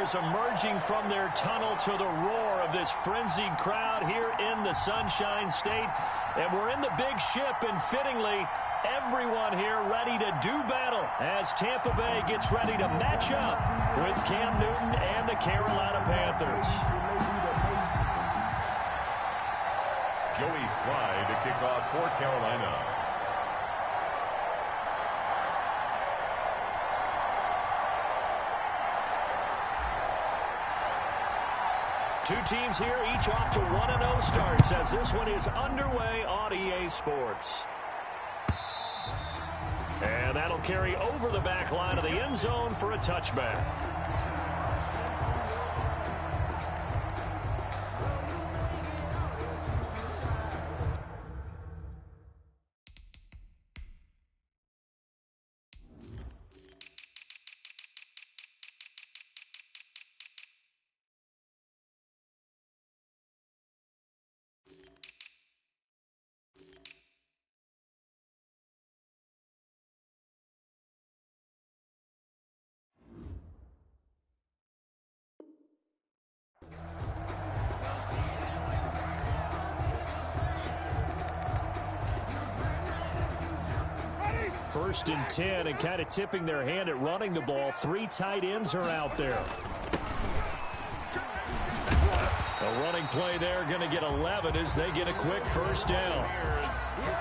Bears emerging from their tunnel to the roar of this frenzied crowd here in the Sunshine State. And we're in the big ship, and fittingly, everyone here ready to do battle as Tampa Bay gets ready to match up with Cam Newton and the Carolina Panthers. Joey Slye to kick off for Carolina. Two teams here, each off to 1-0 starts as this one is underway on EA Sports. And that'll carry over the back line of the end zone for a touchback. First and 10, and kind of tipping their hand at running the ball. Three tight ends are out there. A running play there, going to get 11 as they get a quick first down.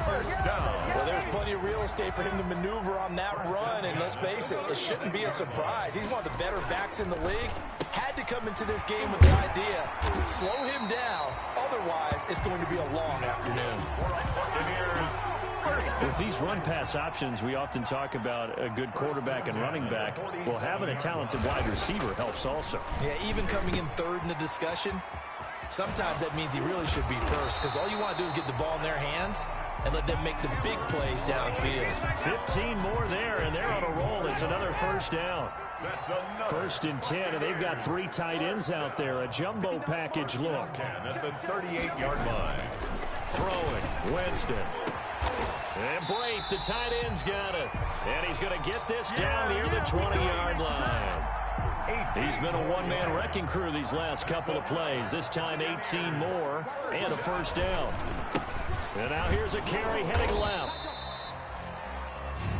Well, there's plenty of real estate for him to maneuver on that run, and let's face it, it shouldn't be a surprise. He's one of the better backs in the league. Had to come into this game with the idea, slow him down, otherwise it's going to be a long afternoon. With these run-pass options, we often talk about a good quarterback and running back. Well, having a talented wide receiver helps also. Yeah, even coming in third in the discussion, sometimes that means he really should be first, because all you want to do is get the ball in their hands and let them make the big plays downfield. 15 more there, and they're on a roll. It's another first down. First and 10, and they've got three tight ends out there. A jumbo package look. At the 38-yard line. Throwing, Winston. And Brate, the tight end's got it. And he's going to get this down near the 20-yard line. He's been a one-man wrecking crew these last couple of plays. This time 18 more and a first down. And now here's a carry heading left.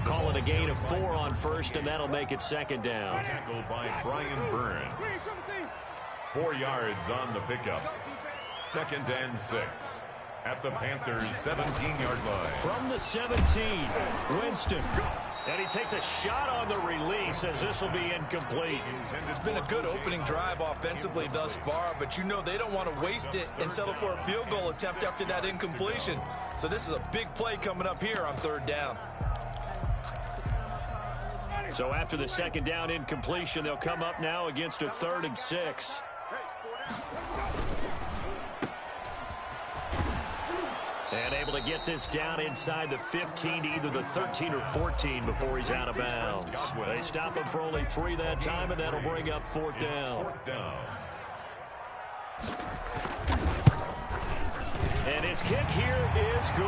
Call it a gain of 4 on first, and that'll make it second down. Tackled by Brian Burns. 4 yards on the pickup. 2nd and 6. At the Panthers' 17-yard line. From the 17, Winston. And he takes a shot on the release as this will be incomplete. It's been a good opening drive offensively thus far, but you know they don't want to waste it and settle for a field goal attempt after that incompletion. So this is a big play coming up here on 3rd down. So after the second down incompletion, they'll come up now against a 3rd and 6. And able to get this down inside the 15 to either the 13 or 14 before he's out of bounds. They stop him for only 3 that time, and that'll bring up 4th down. And his kick here is good.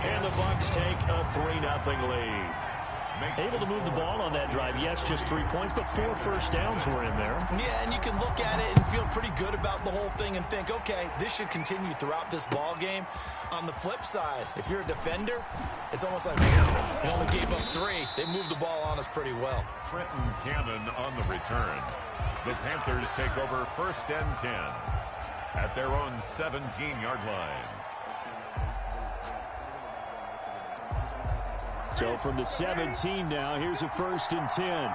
And the Bucs take a 3-0 lead. Able to move the ball on that drive. Yes, just 3 points, but 4 first downs were in there. Yeah, and you can look at it and feel pretty good about the whole thing and think, okay, this should continue throughout this ball game. On the flip side, if you're a defender, it's almost like they only gave up 3. They moved the ball on us pretty well. Trenton Cannon on the return. The Panthers take over 1st and 10 at their own 17-yard line. So from the 17 now, here's a 1st and 10.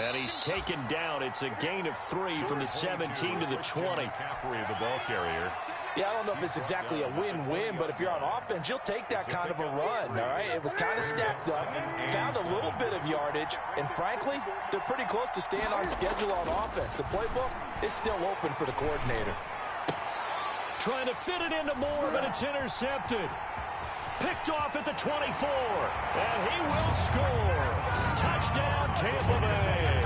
And he's taken down. It's a gain of 3 from the 17 to the 20. McCaffrey, the ball carrier. Yeah, I don't know if it's exactly a win-win, but if you're on offense, you'll take that kind of a run, all right? It was kind of stacked up, found a little bit of yardage, and frankly, they're pretty close to staying on schedule on offense. The playbook is still open for the coordinator. Trying to fit it into Moore, but it's intercepted. Picked off at the 24, and he will score. Touchdown, Tampa Bay.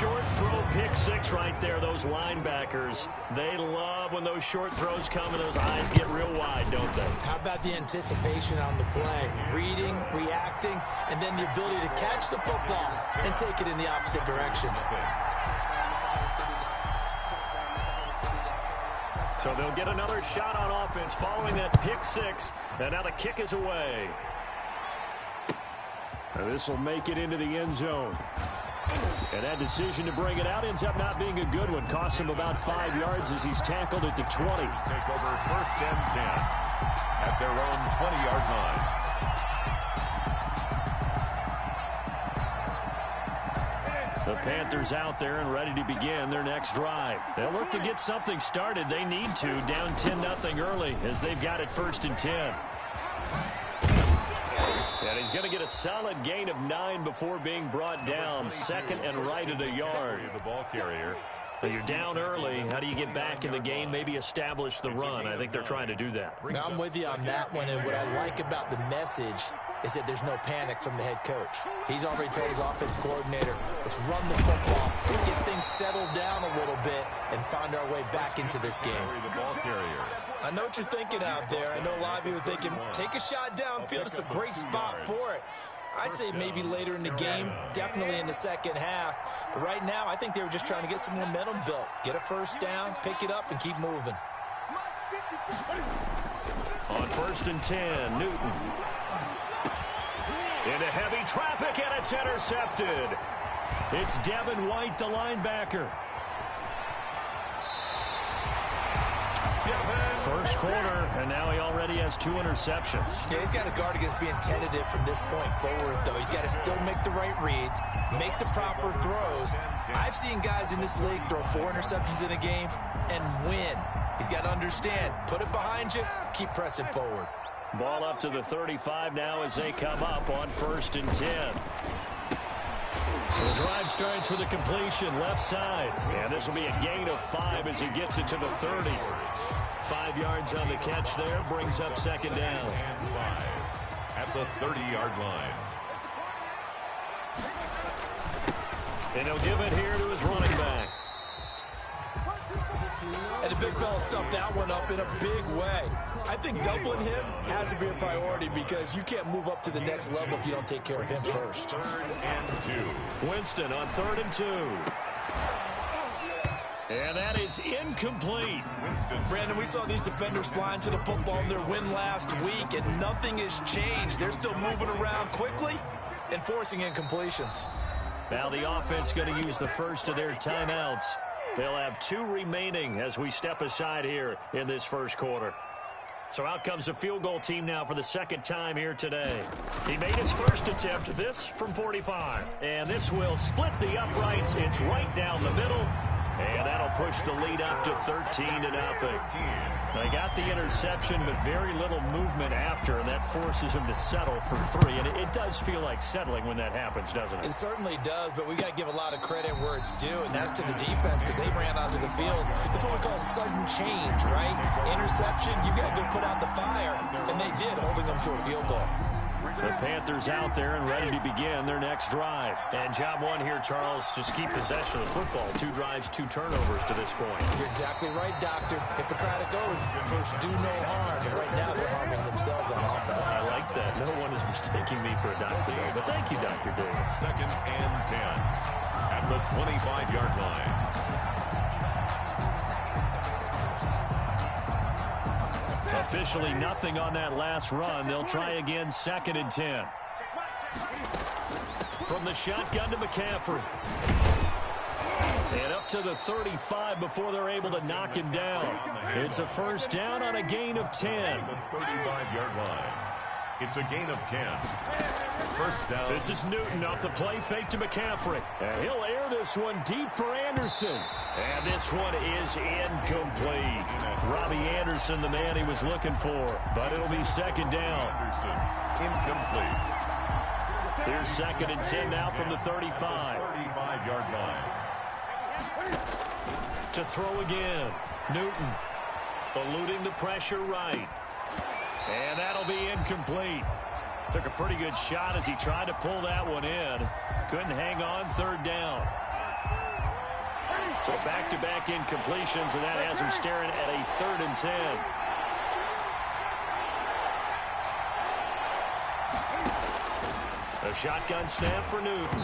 Short throw pick six right there, those linebackers. They love when those short throws come and those eyes get real wide, don't they? How about the anticipation on the play? Reading, reacting, and then the ability to catch the football and take it in the opposite direction. So they'll get another shot on offense following that pick six. And now the kick is away. This will make it into the end zone. And that decision to bring it out ends up not being a good one. Costs him about 5 yards as he's tackled at the 20. Take over 1st and 10 at their own 20-yard line. The Panthers out there and ready to begin their next drive. They'll look to get something started. They need to, down 10-0 early as they've got it 1st and 10. And he's going to get a solid gain of 9 before being brought down. 2nd and right at a yard. The ball carrier. You're down early. How do you get back in the game? Maybe establish the run. I think they're trying to do that. Now, I'm with you on that one, and what I like about the message is that there's no panic from the head coach. He's already told his offense coordinator, let's run the football, let's get things settled down a little bit and find our way back into this game. The ball carrier. I know what you're thinking out there. I know a lot of you are thinking, take a shot downfield. It's a great spot for it. I'd say maybe later in the game, definitely in the second half. But right now, I think they were just trying to get some momentum built. Get a first down, pick it up, and keep moving. On 1st and 10, Newton. Into heavy traffic, and it's intercepted. It's Devin White, the linebacker. First quarter, and now he already has 2 interceptions. Yeah, he's got to guard against being tentative from this point forward, though. He's got to still make the right reads, make the proper throws. I've seen guys in this league throw 4 interceptions in a game and win. He's got to understand, put it behind you, keep pressing forward. Ball up to the 35 now as they come up on 1st and 10. The drive starts with a completion left side. And this will be a gain of 5 as he gets it to the 30. 5 yards on the catch there, brings up 2nd down. And 5 at the 30-yard line. And he'll give it here to his running back. And the big fella stuffed that one up in a big way. I think doubling him has to be a priority because you can't move up to the next level if you don't take care of him first. 3rd and 2. Winston on 3rd and 2. And that is incomplete. Brandon, we saw these defenders flying to the football in their win last week, and nothing has changed. They're still moving around quickly and forcing incompletions. Now the offense going to use the first of their timeouts. They'll have 2 remaining as we step aside here in this first quarter. So out comes the field goal team now for the 2nd time here today. He made his first attempt, this from 45. And this will split the uprights. It's right down the middle. And that'll push the lead up to 13-0. They got the interception, but very little movement after, and that forces him to settle for 3. And it does feel like settling when that happens, doesn't it? It certainly does, but we got to give a lot of credit where it's due, and that's to the defense because they ran onto the field. This is what we call sudden change, right? Interception, you got to go put out the fire, and they did, holding them to a field goal. The Panthers out there and ready to begin their next drive. And job 1 here, Charles, just keep possession of the football. 2 drives, 2 turnovers to this point. You're exactly right, Doctor. Hippocratic oath. First, do no harm. And right now, they're harming themselves on offense. I like that. No one is mistaking me for a doctor, though. But thank you, Dr. Davis. 2nd and 10 at the 25-yard line. Officially nothing on that last run. They'll try again, 2nd and 10. From the shotgun to McCaffrey. And up to the 35 before they're able to knock him down. It's a first down on a gain of 10. The 35-yard line. It's a gain of 10. First down. This is Newton off the play fake to McCaffrey. And he'll air this one deep for Anderson. And this one is incomplete. Robbie Anderson, the man he was looking for. But it'll be 2nd down. Anderson, incomplete. Here's 2nd and 10 now from the 35. 35-yard line. To throw again. Newton eluding the pressure right. And that'll be incomplete. Took a pretty good shot as he tried to pull that one in. Couldn't hang on, 3rd down. So back-to-back incompletions, and that has him staring at a 3rd and 10. A shotgun snap for Newton.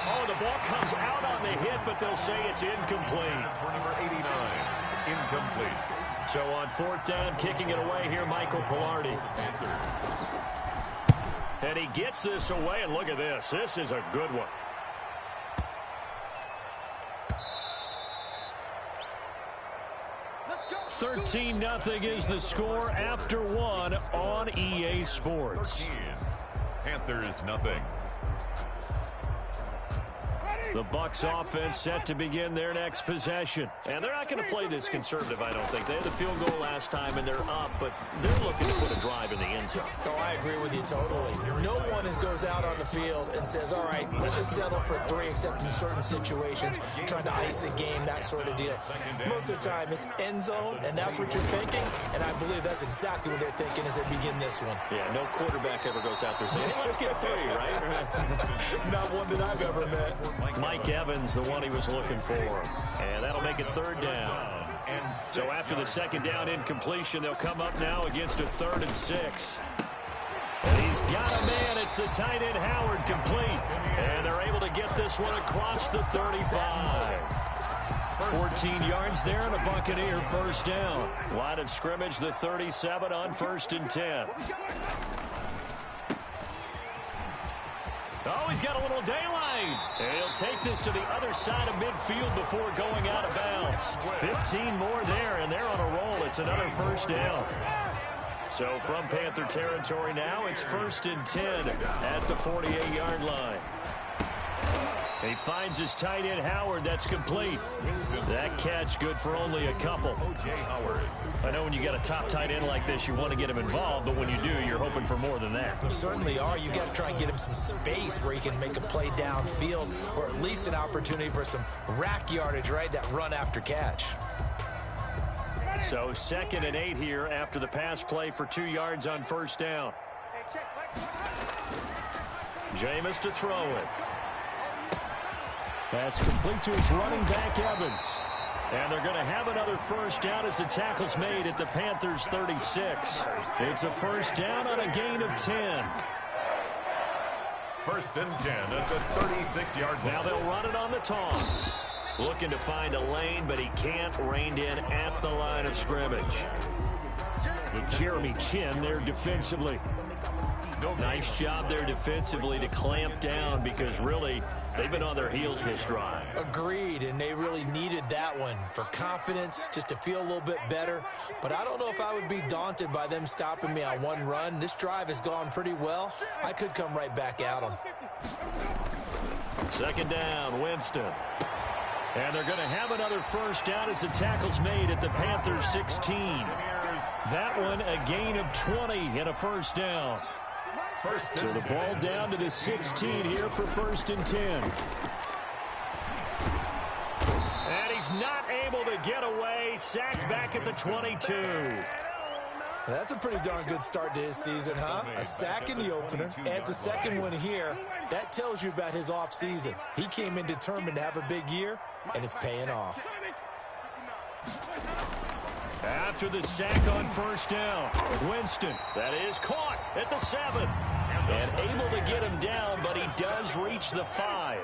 Oh, the ball comes out on the hit, but they'll say it's incomplete. For number 89, incomplete. So on 4th down, kicking it away here, Michael Pilardi. And he gets this away, and look at this. This is a good one. Let's go. 13-0 is the score after 1 on EA Sports. Panthers nothing. The Bucs offense set to begin their next possession. And they're not going to play this conservative, I don't think. They had the field goal last time, and they're up, but they're looking to put a drive in the end zone. Oh, I agree with you totally. No one goes out on the field and says, all right, let's just settle for 3, except in certain situations, trying to ice a game, that sort of deal. Most of the time, it's end zone, and that's what you're thinking, and I believe that's exactly what they're thinking as they begin this one. Yeah, no quarterback ever goes out there saying, hey, let's get 3, right? Not one that I've ever met. Mike Evans, the one he was looking for. And that'll make it 3rd down. So after the 2nd down incompletion, they'll come up now against a 3rd and 6. And he's got a man. It's the tight end Howard, complete. And they're able to get this one across the 35. 14 yards there and a Buccaneer 1st down. Line of scrimmage, the 37 on 1st and 10. Oh, he's got a little daylight. And he'll take this to the other side of midfield before going out of bounds. 15 more there, and they're on a roll. It's another 1st down. So from Panther territory now, it's 1st and 10 at the 48-yard line. He finds his tight end Howard. That's complete. That catch good for only a couple. I know when you got a top tight end like this, you want to get him involved, but when you do, you're hoping for more than that. You certainly are. You got to try and get him some space where he can make a play downfield, or at least an opportunity for some rack yardage, right? That run after catch. So 2nd and 8 here after the pass play for 2 yards on 1st down. Jameis to throw it. That's complete to his running back, Evans. And they're going to have another 1st down as the tackle's made at the Panthers' 36. It's a 1st down on a gain of 10. 1st and 10 at the 36-yard line. Now they'll run it on the toss. Looking to find a lane, but he can't. Reined in at the line of scrimmage. Jeremy Chin there defensively. Nice job there defensively to clamp down, because really they've been on their heels this drive. Agreed, and they really needed that one for confidence, just to feel a little bit better. But I don't know if I would be daunted by them stopping me on one run. This drive has gone pretty well. I could come right back at them. 2nd down, Winston. And they're going to have another 1st down as the tackle's made at the Panthers' 16. That one a gain of 20 and a 1st down. So the ball down to the 16 here for 1st and 10. And he's not able to get away. Sacked back at the 22. That's a pretty darn good start to his season, huh? A sack in the opener, adds a 2nd one here. That tells you about his offseason. He came in determined to have a big year, and it's paying off. After the sack on 1st down, Winston, that is caught at the 7. And able to get him down, but he does reach the 5.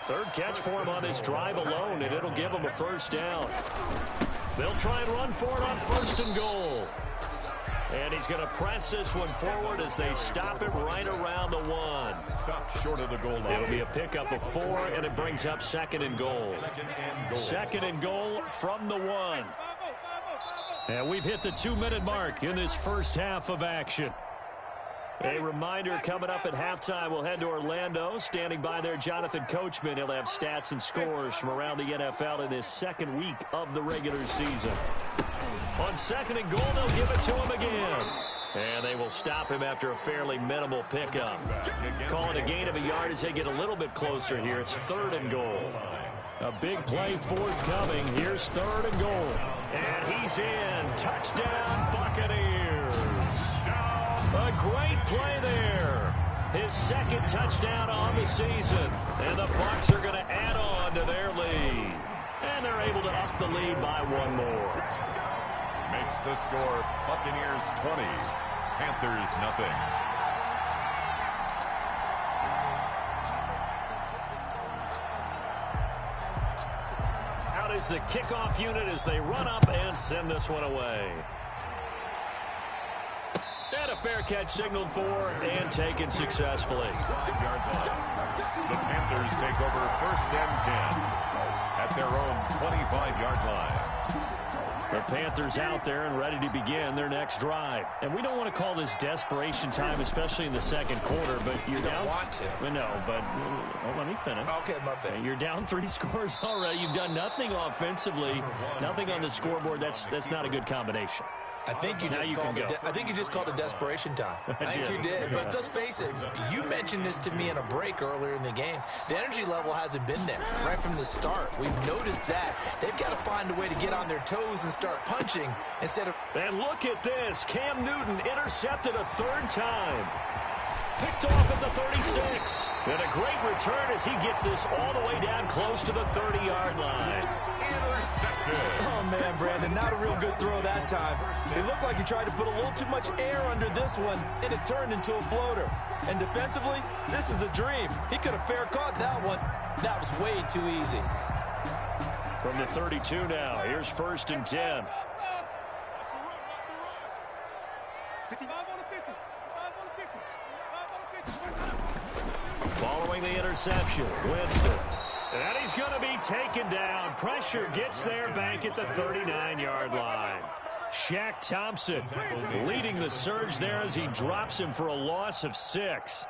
3rd catch for him on this drive alone, and it'll give him a 1st down. They'll try and run for it on 1st and goal. And he's going to press this one forward as they stop it right around the 1. Stop short of the goal line. It'll be a pickup of 4, and it brings up 2nd and goal. 2nd and goal from the 1. And we've hit the 2-minute mark in this first half of action. A reminder, coming up at halftime, we'll head to Orlando. Standing by there, Jonathan Coachman. He'll have stats and scores from around the NFL in this 2nd week of the regular season. On 2nd and goal, they'll give it to him again. And they will stop him after a fairly minimal pickup. Call it a gain of a yard as they get a little bit closer here. It's 3rd and goal. A big play forthcoming. Here's 3rd and goal. And he's in. Touchdown, Buccaneers. A great play there. His 2nd touchdown on the season. And the Bucs are going to add on to their lead. And they're able to up the lead by one more. Makes the score Buccaneers 20, Panthers nothing. Out is the kickoff unit as they run up and send this one away. And a fair catch signaled for and taken successfully. 5-yard line. The Panthers take over 1st and 10 at their own 25-yard line. The Panthers out there and ready to begin their next drive. And we don't want to call this desperation time, especially in the second quarter, but you're down. You don't want to. Well, no, but well, let me finish. Okay, my bad. You're down 3 scores already. You've done nothing offensively, nothing on the scoreboard. That's not a good combination. I think you just called it desperation time. I think you did. But let's face it, you mentioned this to me in a break earlier in the game. The energy level hasn't been there right from the start. We've noticed that. They've got to find a way to get on their toes and start punching instead of... And look at this. Cam Newton intercepted a 3rd time. Picked off at the 36. And a great return as he gets this all the way down close to the 30-yard line. Oh, man, Brandon, not a real good throw that time. It looked like he tried to put a little too much air under this one, and it turned into a floater. And defensively, this is a dream. He could have fair caught that one. That was way too easy. From the 32 now, here's 1st and 10. Following the interception, Winston. And he's going to be taken down. Pressure gets there back at the 39-yard line. Shaq Thompson leading the surge there as he drops him for a loss of 6.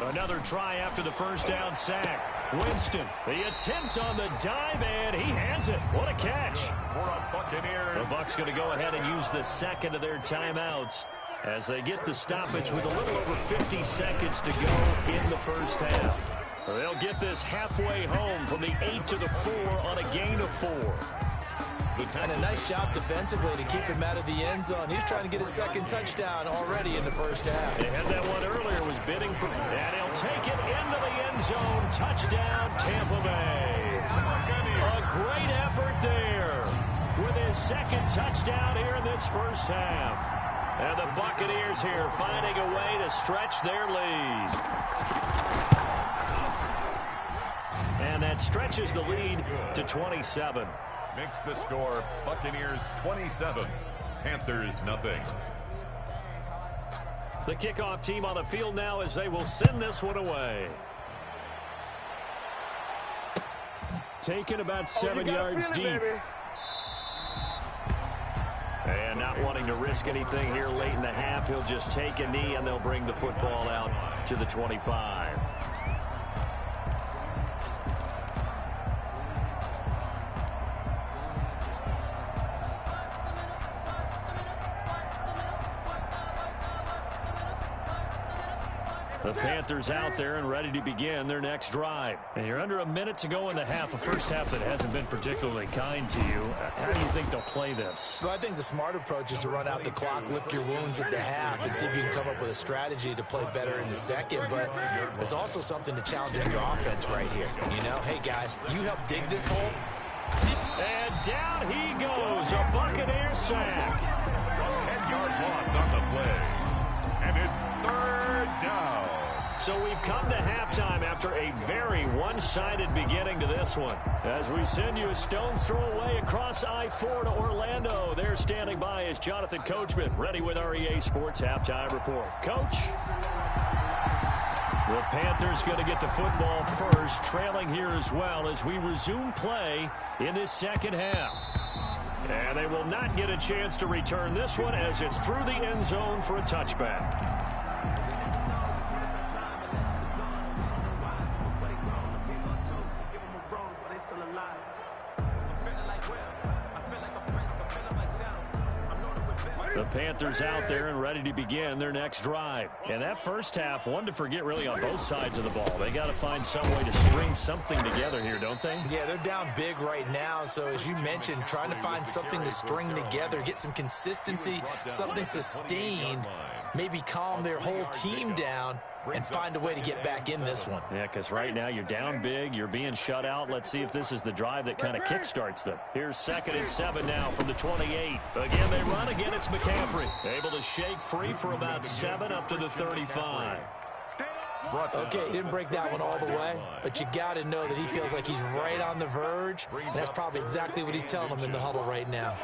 Another try after the 1st down sack. Winston, the attempt on the dive, and he has it. What a catch. The Bucs going to go ahead and use the 2nd of their timeouts as they get the stoppage with a little over 50 seconds to go in the 1st half. They'll get this halfway home from the 8 to the 4 on a gain of 4. And a nice job defensively to keep him out of the end zone. He's trying to get his 2nd touchdown already in the 1st half. They had that one earlier, was bidding for, and he'll take it into the end zone. Touchdown, Tampa Bay. A great effort there with his 2nd touchdown here in this 1st half. And the Buccaneers here finding a way to stretch their lead. And that stretches the lead to 27. Makes the score Buccaneers 27, Panthers nothing. The kickoff team on the field now as they will send this one away. Taken about 7 yards deep. And not wanting to risk anything here late in the half, he'll just take a knee and they'll bring the football out to the 25. The Panthers out there and ready to begin their next drive. And you're under a minute to go in the half, a 1st half that hasn't been particularly kind to you. How do you think they'll play this? Well, I think the smart approach is to run out the clock, lick your wounds at the half, and see if you can come up with a strategy to play better in the 2nd. But there's also something to challenge in your offense right here. You know, hey, guys, you help dig this hole. And down he goes, a Buccaneer sack. 10-yard loss on the play. And it's 3rd down. So we've come to halftime after a very one-sided beginning to this one. As we send you a stone's throw away across I-4 to Orlando. There standing by is Jonathan Coachman, ready with our EA Sports Halftime Report. Coach? The Panthers going to get the football first, trailing here as well as we resume play in this 2nd half. And they will not get a chance to return this one as it's through the end zone for a touchback. The Panthers out there and ready to begin their next drive. And that 1st half, one to forget really on both sides of the ball. They got to find some way to string something together here, don't they? Yeah, they're down big right now. So as you mentioned, trying to find something to string together, get some consistency, something sustained. maybe calm their whole team down and find a way to get back in this one. Yeah, because right now you're down big. You're being shut out. Let's see if this is the drive that kind of kickstarts them. Here's 2nd and 7 now from the 28. Again, they run. Again, it's McCaffrey. Able to shake free for about 7 up to the 35. Okay, he didn't break that one all the way, but you got to know that he feels like he's right on the verge, and that's probably exactly what he's telling them in the huddle right now.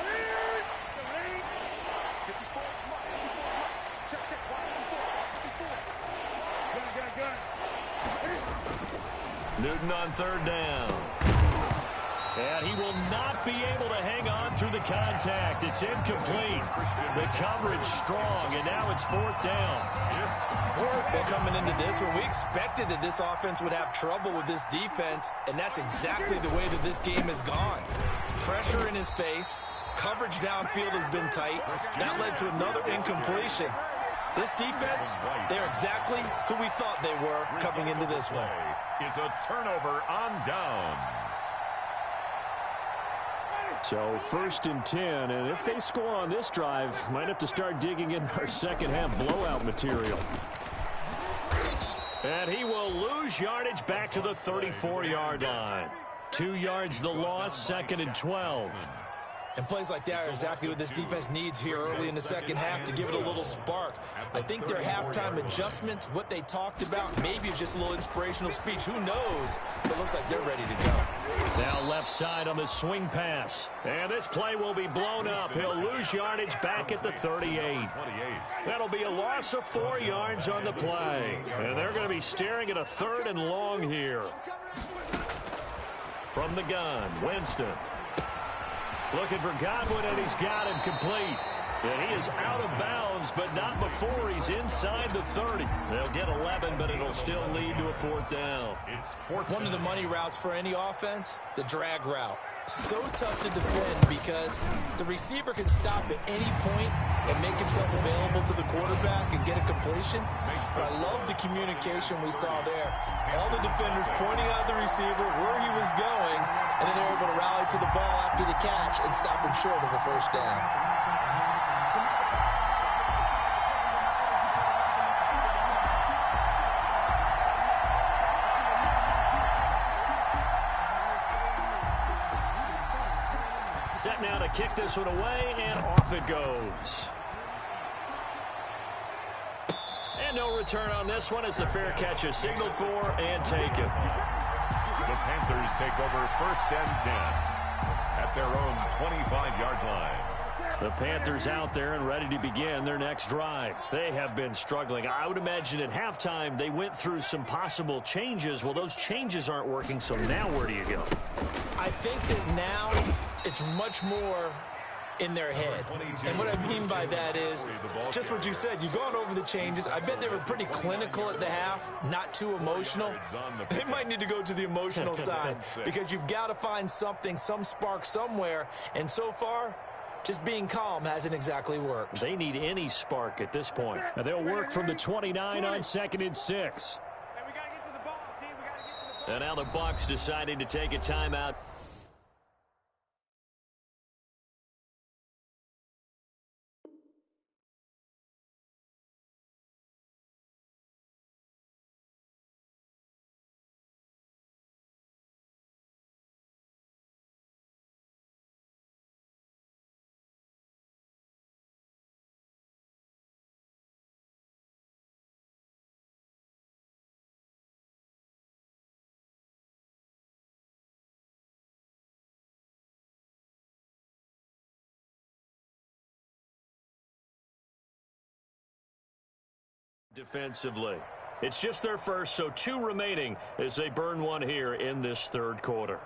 Newton on 3rd down. And he will not be able to hang on through the contact. It's incomplete. The coverage strong, and now it's 4th down. Well, coming into this one, we expected that this offense would have trouble with this defense, and that's exactly the way that this game has gone. Pressure in his face. Coverage downfield has been tight. That led to another incompletion. This defense, they're exactly who we thought they were coming into this one. Is a turnover on downs. So 1st and 10, and if they score on this drive, might have to start digging in our second half blowout material. And he will lose yardage back to the 34-yard line. 2 yards the loss, 2nd and 12. And plays like that are exactly what this defense needs here early in the second half to give it a little spark. I think their halftime adjustments, what they talked about, maybe it's just a little inspirational speech. Who knows? But it looks like they're ready to go. Now left side on the swing pass. And this play will be blown up. He'll lose yardage back at the 38. That'll be a loss of 4 yards on the play. And they're going to be staring at a 3rd and long here. From the gun, Winston. Looking for Godwin, and he's got him complete. And he is out of bounds, but not before he's inside the 30. They'll get 11, but it'll still lead to a 4th down. One of the money routes for any offense, the drag route. So tough to defend because the receiver can stop at any point and make himself available to the quarterback and get a completion. But I love the communication we saw there. All the defenders pointing out the receiver, where he was going, and then they're able to rally to the ball after the catch and stop him short of a 1st down. Set now to kick this one away, and off it goes. And no return on this one as the fair catch is signaled for and taken. The Panthers take over 1st and 10 at their own 25-yard line. The Panthers out there and ready to begin their next drive. They have been struggling. I would imagine at halftime they went through some possible changes. Well, those changes aren't working, so now where do you go? I think that now it's much more in their head. And what I mean by that is just what you said. You've gone over the changes. I bet they were pretty clinical at the half, not too emotional. They might need to go to the emotional side because you've got to find something, some spark somewhere. And so far, just being calm hasn't exactly worked. They need any spark at this point. And they'll work from the 29 on 2nd and 6. And now the Bucs deciding to take a timeout. Defensively. It's just their first, so 2 remaining as they burn one here in this 3rd quarter.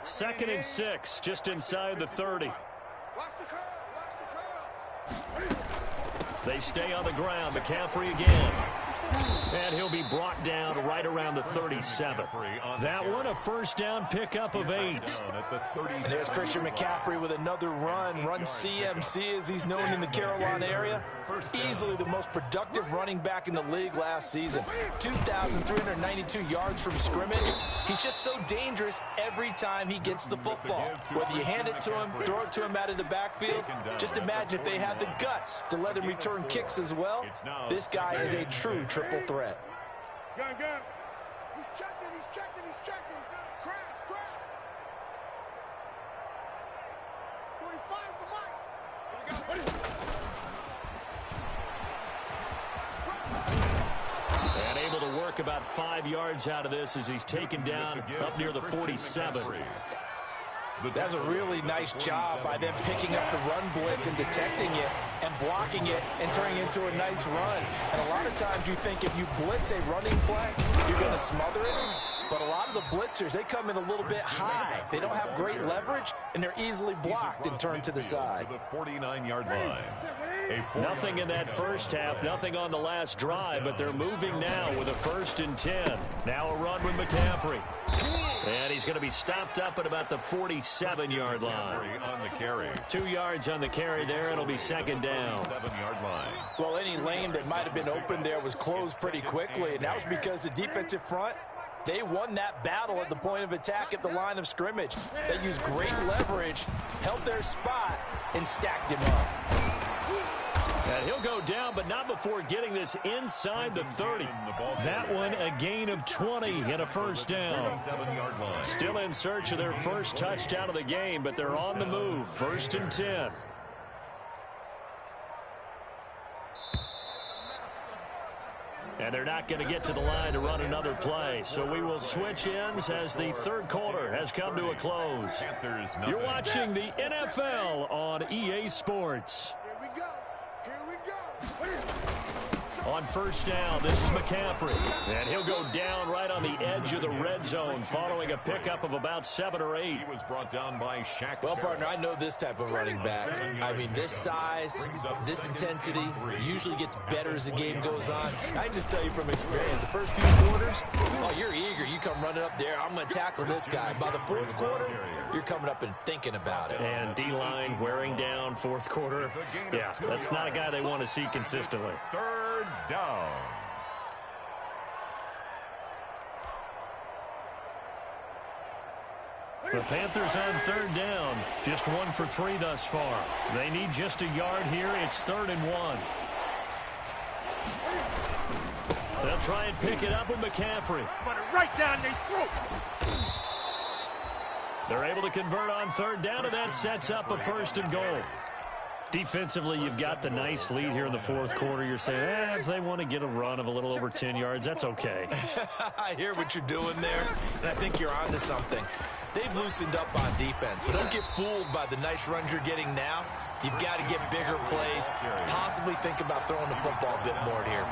Second and 6, just inside the 30. They stay on the ground. McCaffrey again. And he'll be brought down right around the 37. That one, a first down pickup of 8. And there's Christian McCaffrey with another run CMC as he's known in the Carolina area. Easily the most productive running back in the league last season. 2,392 yards from scrimmage. He's just so dangerous every time he gets the football. Whether you hand it to him, throw it to him out of the backfield, just imagine if they have the guts to let him return kicks as well. This guy is a true triple threat. Go. He's checking. Crash. 45's the mic. And able to work about 5 yards out of this as he's taken down up near the 47. That's a really nice job by them picking up the run blitz and detecting it and blocking it and turning it into a nice run. And a lot of times you think if you blitz a running play, you're going to smother it. But a lot of the blitzers, they come in a little bit high. They don't have great leverage, and they're easily blocked and turned to the side. The 49-yard line. Nothing in that first half, nothing on the last drive, but they're moving now with a 1st and 10. Now a run with McCaffrey. And he's going to be stopped up at about the 47-yard line. On the carry. 2 yards on the carry there. It'll be 2nd down. 7-yard line. Well, any lane that might have been open there was closed pretty quickly, and that was because the defensive front, they won that battle at the point of attack at the line of scrimmage. They used great leverage, held their spot, and stacked him up. And he'll go down, but not before getting this inside the 30. That one, a gain of 20 and a 1st down. 7-yard line. Still in search of their first touchdown of the game, but they're on the move. 1st and 10. And they're not going to get to the line to run another play. So we will switch ends as the 3rd quarter has come to a close. You're watching the NFL on EA Sports. Here we go. On 1st down, this is McCaffrey. And he'll go down right on the edge of the red zone following a pickup of about 7 or 8. He was brought down by Shaq. Well, partner, I know this type of running back. I mean, this size, this intensity usually gets better as the game goes on. I just tell you from experience, the first few quarters, oh, you're eager. You come running up there. I'm going to tackle this guy. By the 4th quarter, you're coming up and thinking about it. And D-line wearing down 4th quarter. Yeah, that's not a guy they want to see consistently. 3rd down. The Panthers on 3rd down. Just 1 for 3 thus far. They need just a yard here. It's 3rd and 1. They'll try and pick it up with McCaffrey. Put it right down their throat. They're able to convert on 3rd down, and that sets up a 1st and goal. Defensively, you've got the nice lead here in the 4th quarter. You're saying, if they want to get a run of a little over 10 yards, that's okay. I hear what you're doing there, and I think you're onto something. They've loosened up on defense, so don't get fooled by the nice runs you're getting now. You've got to get bigger plays, possibly think about throwing the football a bit more here.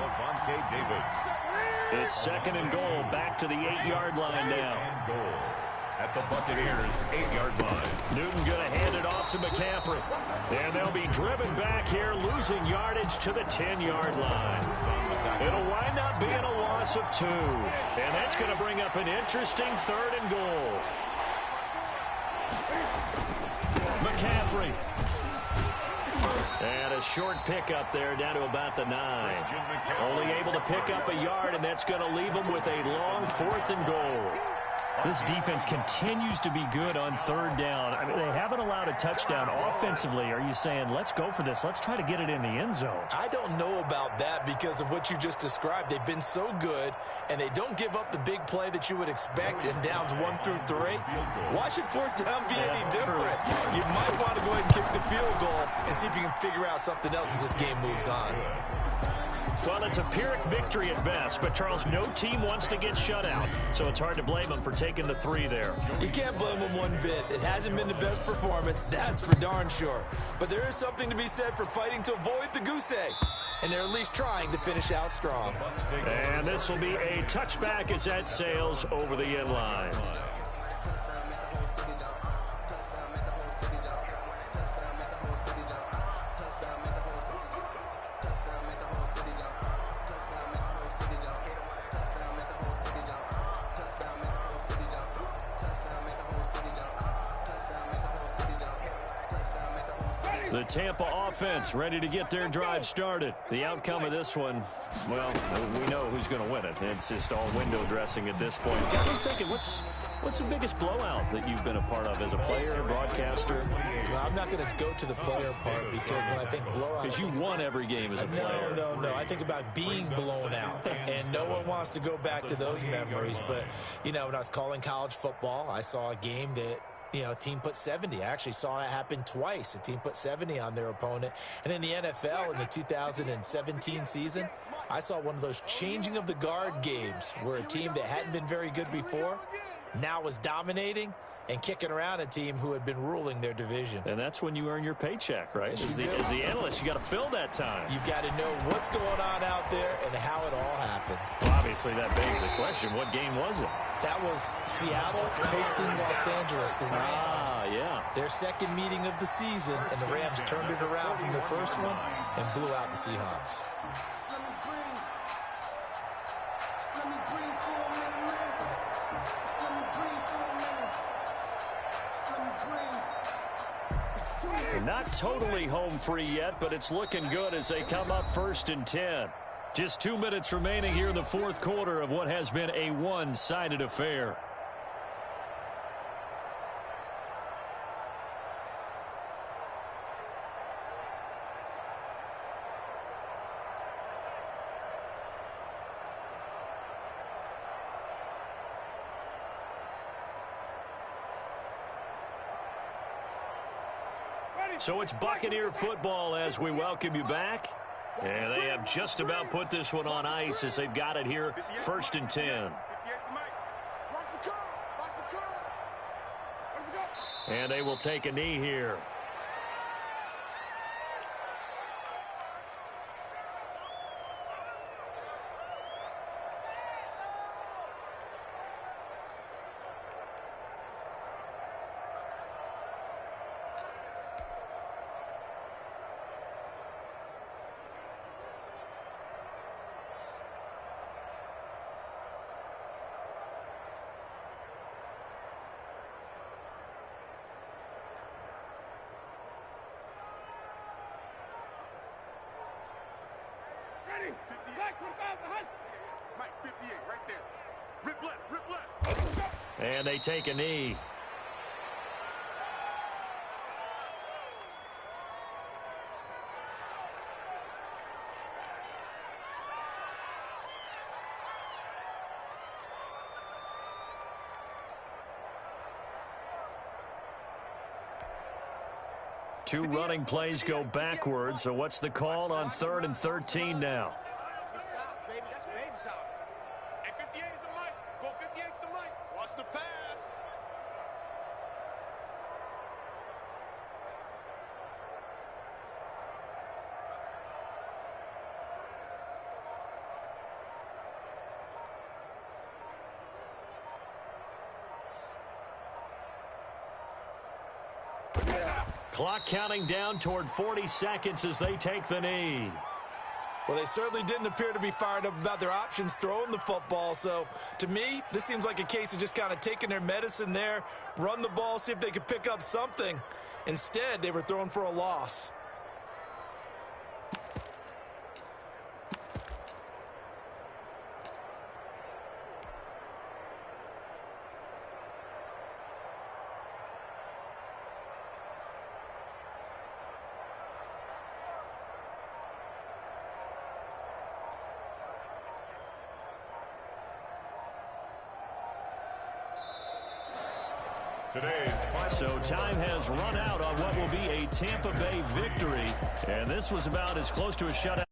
It's 2nd and goal, back to the 8-yard line now. At the Buccaneers' 8-yard line. Newton going to hand it off to McCaffrey. And they'll be driven back here, losing yardage to the 10-yard line. It'll wind up being a loss of 2. And that's going to bring up an interesting 3rd and goal. McCaffrey. And a short pickup there down to about the 9. Only able to pick up a yard, and that's going to leave them with a long 4th and goal. This defense continues to be good on 3rd down. I mean, they haven't allowed a touchdown offensively. Are you saying, let's go for this? Let's try to get it in the end zone. I don't know about that because of what you just described. They've been so good, and they don't give up the big play that you would expect in downs 1 through 3. Why should 4th down be any different? You might want to go ahead and kick the field goal and see if you can figure out something else as this game moves on. Well, it's a Pyrrhic victory at best, but, Charles, no team wants to get shut out, so it's hard to blame them for taking the 3 there. You can't blame them one bit. It hasn't been the best performance, that's for darn sure. But there is something to be said for fighting to avoid the goose egg, and they're at least trying to finish out strong. And this will be a touchback as that sails over the end line. The Tampa offense ready to get their drive started. The outcome of this one, well, we know who's going to win it. It's just all window dressing at this point. Got me thinking, what's the biggest blowout that you've been a part of as a player, broadcaster? Well, I'm not going to go to the player part because when I think blowout... Because you won every game as a player. No. I think about being blown out, and no one wants to go back to those memories. But, you know, when I was calling college football, I saw a game that, you know, a team put 70. I actually saw it happen twice. A team put 70 on their opponent. And in the NFL, in the 2017 season, I saw one of those changing of the guard games where a team that hadn't been very good before now was dominating and kicking around a team who had been ruling their division. And that's when you earn your paycheck, right? As the analyst, you got to fill that time. You've got to know what's going on out there and how it all happened. Well, obviously, that begs the question, what game was it? That was Seattle hosting Los Angeles, the Rams. Yeah. Their second meeting of the season, and the Rams turned it around from the first one and blew out the Seahawks. Not totally home free yet, but it's looking good as they come up 1st and 10. Just 2 minutes remaining here in the fourth quarter of what has been a one-sided affair. So it's Buccaneer football as we welcome you back. And they have just about put this one on ice as they've got it here, 1st and 10. And they will take a knee here. And they take a knee. Two running plays go backwards, so what's the call on 3rd and 13 now? Clock counting down toward 40 seconds as they take the knee. Well, they certainly didn't appear to be fired up about their options throwing the football. So, to me, this seems like a case of just kind of taking their medicine there, run the ball, see if they could pick up something. Instead, they were throwing for a loss. So time has run out on what will be a Tampa Bay victory, and this was about as close to a shutout.